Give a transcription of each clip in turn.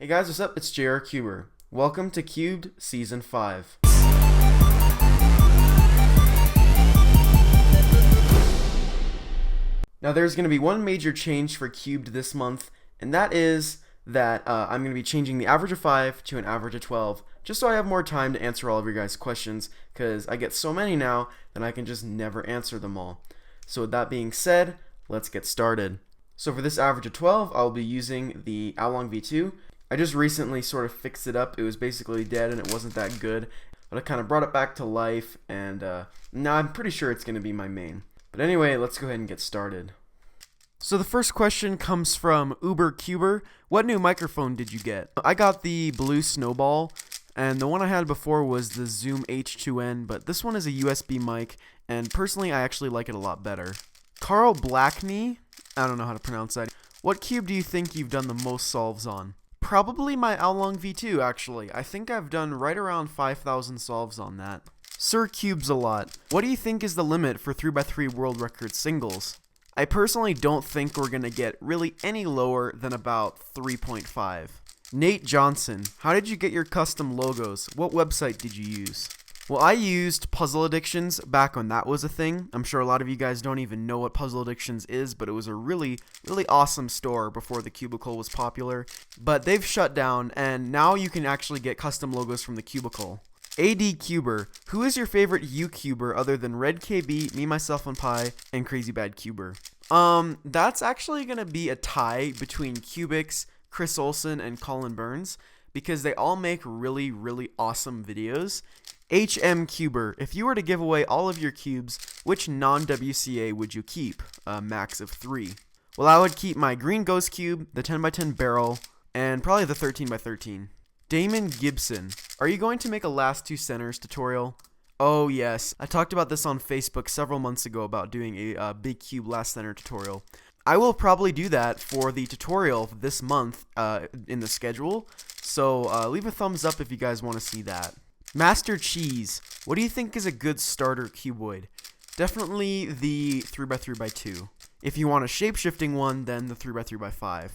Hey guys, what's up? It's JR Cuber. Welcome to Cubed Season 5. Now there's going to be one major change for Cubed this month, and that is that I'm going to be changing the average of 5 to an average of 12, just so I have more time to answer all of your guys' questions, because I get so many now that I can just never answer them all. So with that being said, let's get started. So for this average of 12, I'll be using the Aolong V2. I just recently sort of fixed it up. It was basically dead and it wasn't that good, but I kind of brought it back to life, and now I'm pretty sure it's going to be my main. But anyway, let's go ahead and get started. So the first question comes from Uber Cuber. What new microphone did you get? I got the Blue Snowball, and the one I had before was the Zoom H2N, but this one is a USB mic, and personally I actually like it a lot better. Carl Blackney, I don't know how to pronounce that. What cube do you think you've done the most solves on? Probably my Aolong V2, actually. I think I've done right around 5,000 solves on that. Sir Cubes a lot. What do you think is the limit for 3x3 world record singles? I personally don't think we're going to get really any lower than about 3.5. Nate Johnson, how did you get your custom logos? What website did you use? Well, I used Puzzle Addictions back when that was a thing. I'm sure a lot of you guys don't even know what Puzzle Addictions is, but it was a really awesome store before the Cubicle was popular. But they've shut down, and now you can actually get custom logos from the Cubicle. AD Cuber, who is your favorite YouTuber other than Red KB, Me, Myself, and Pi, and Crazy Bad Cuber? That's actually gonna be a tie between Cubix, Chris Olsen, and Colin Burns, because they all make really awesome videos. HM Cuber, if you were to give away all of your cubes, which non-WCA would you keep? A max of 3. Well, I would keep my Green Ghost Cube, the 10x10 barrel, and probably the 13x13. Damon Gibson, are you going to make a last two centers tutorial? Oh yes, I talked about this on Facebook several months ago about doing a big cube last center tutorial. I will probably do that for the tutorial this month in the schedule, so leave a thumbs up if you guys want to see that. Master Cheese, what do you think is a good starter cuboid? Definitely the 3x3x2. If you want a shape-shifting one, then the 3x3x5.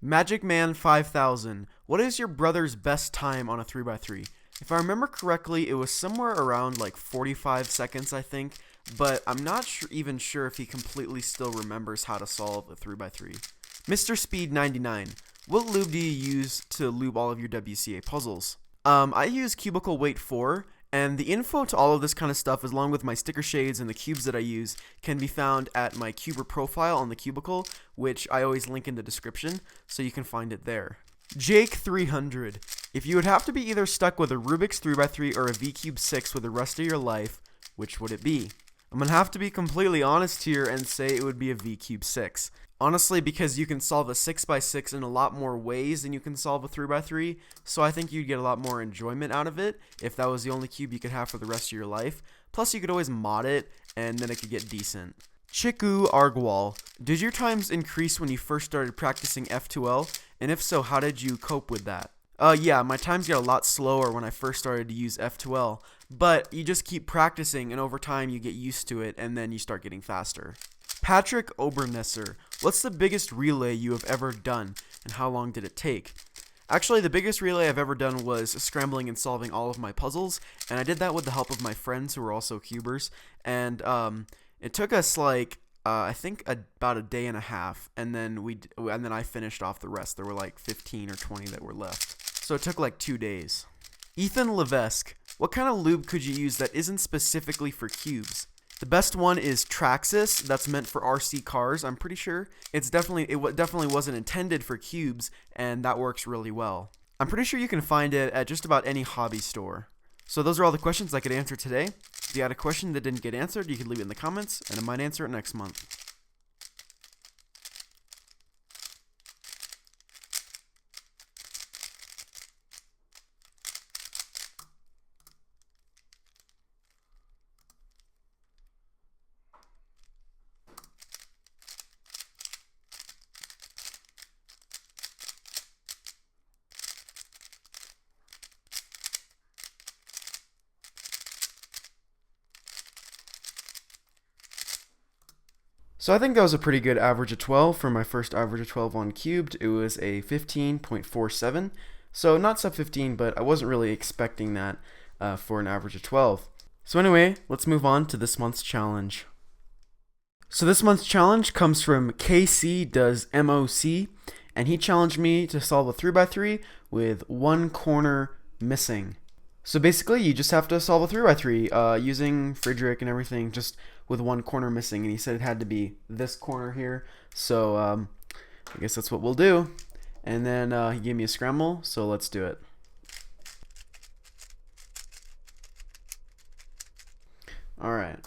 Magic Man 5000, what is your brother's best time on a 3x3? If I remember correctly, it was somewhere around like 45 seconds, I think, but I'm not even sure if he completely still remembers how to solve a 3x3. Mr. Speed 99, what lube do you use to lube all of your WCA puzzles? I use Cubicle Weight 4, and the info to all of this kind of stuff, along with my sticker shades and the cubes that I use, can be found at my Cuber profile on the Cubicle, which I always link in the description, so you can find it there. Jake 300, if you would have to be either stuck with a Rubik's 3x3 or a VCube 6 with the rest of your life, which would it be? I'm gonna have to be completely honest here and say it would be a VCube 6. Honestly, because you can solve a 6x6 in a lot more ways than you can solve a 3x3, so I think you'd get a lot more enjoyment out of it if that was the only cube you could have for the rest of your life. Plus, you could always mod it, and then it could get decent. Chiku Argwal, did your times increase when you first started practicing F2L? And if so, how did you cope with that? Yeah, my times get a lot slower when I first started to use F2L, but you just keep practicing, and over time you get used to it, and then you start getting faster. Patrick Obernesser, what's the biggest relay you have ever done, and how long did it take? Actually, the biggest relay I've ever done was scrambling and solving all of my puzzles, and I did that with the help of my friends who were also cubers, and it took us like I think about a day and a half, and then I finished off the rest. There were like 15 or 20 that were left, so it took like 2 days. Ethan Levesque, what kind of lube could you use that isn't specifically for cubes? The best one is Traxxas. That's meant for RC cars, I'm pretty sure. It definitely wasn't intended for cubes, and that works really well. I'm pretty sure you can find it at just about any hobby store. So those are all the questions I could answer today. If you had a question that didn't get answered, you can leave it in the comments, and I might answer it next month. So I think that was a pretty good average of 12 for my first average of 12 on Cubed. It was a 15.47. So not sub 15, but I wasn't really expecting that for an average of 12. So anyway, let's move on to this month's challenge. So this month's challenge comes from KC Does MOC, and he challenged me to solve a 3x3 with one corner missing. So basically, you just have to solve a 3x3 using Friedrich and everything, just with one corner missing. And he said it had to be this corner here. So I guess that's what we'll do. And then he gave me a scramble, so let's do it. All right.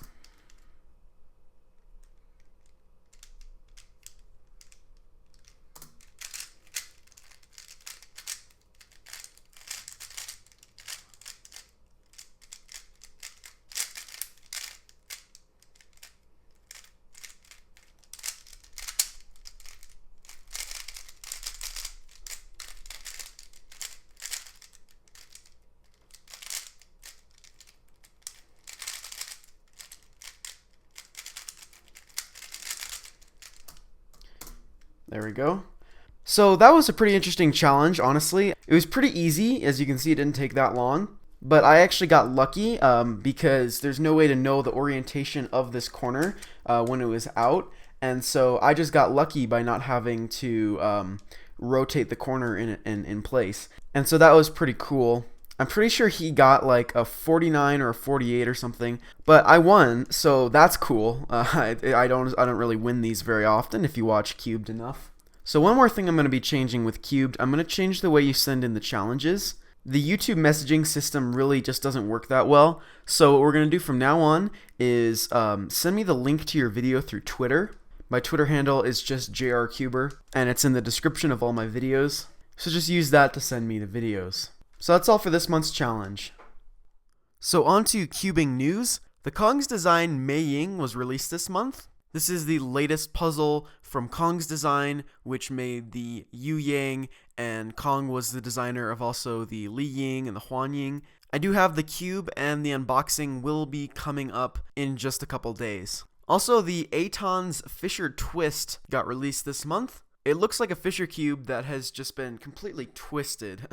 There we go. So that was a pretty interesting challenge, honestly. It was pretty easy. As you can see, it didn't take that long. But I actually got lucky because there's no way to know the orientation of this corner when it was out. And so I just got lucky by not having to rotate the corner in place. And so that was pretty cool. I'm pretty sure he got like a 49 or a 48 or something, but I won, so that's cool. I don't really win these very often if you watch Cubed enough. So one more thing I'm going to be changing with Cubed, I'm going to change the way you send in the challenges. The YouTube messaging system really just doesn't work that well, so what we're going to do from now on is send me the link to your video through Twitter. My Twitter handle is just JRCuber, and it's in the descriping of all my videos, so just use that to send me the videos. So that's all for this month's challenge. So on to cubing news. The Kong's Design Mei Ying was released this month. This is the latest puzzle from Kong's Design, which made the Yu Yang, and Kong was the designer of also the Li Ying and the Huan Ying. I do have the cube, and the unboxing will be coming up in just a couple days. Also, the Aton's Fisher Twist got released this month. It looks like a Fisher cube that has just been completely twisted,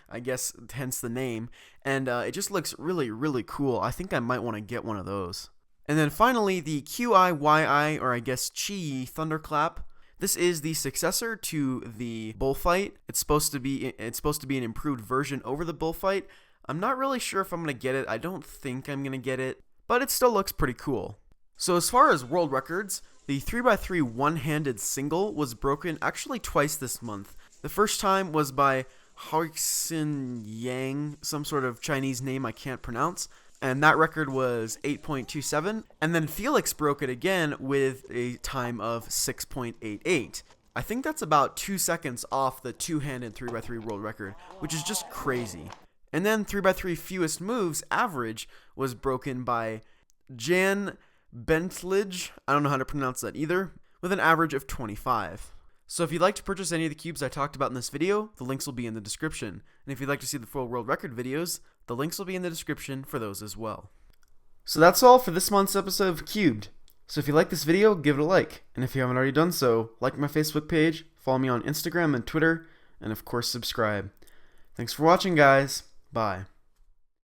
I guess hence the name, and it just looks really, really cool. I think I might want to get one of those. And then finally, the QIYI, or I guess Chi Thunderclap. This is the successor to the Bullfight. It's supposed to be an improved version over the Bullfight. I'm not really sure if I'm going to get it. I don't think I'm going to get it, but it still looks pretty cool. So as far as world records, the 3x3 one-handed single was broken actually twice this month. The first time was by Haoxin Yang, some sort of Chinese name I can't pronounce, and that record was 8.27. And then Felix broke it again with a time of 6.88. I think that's about 2 seconds off the two-handed 3x3 world record, which is just crazy. And then 3x3 fewest moves average was broken by Jan Bentlage, I don't know how to pronounce that either, with an average of 25. So if you'd like to purchase any of the cubes I talked about in this video, the links will be in the description. And if you'd like to see the full world record videos, the links will be in the description for those as well. So that's all for this month's episode of Cubed. So if you like this video, give it a like. And if you haven't already done so, like my Facebook page, follow me on Instagram and Twitter, and of course subscribe. Thanks for watching, guys. Bye.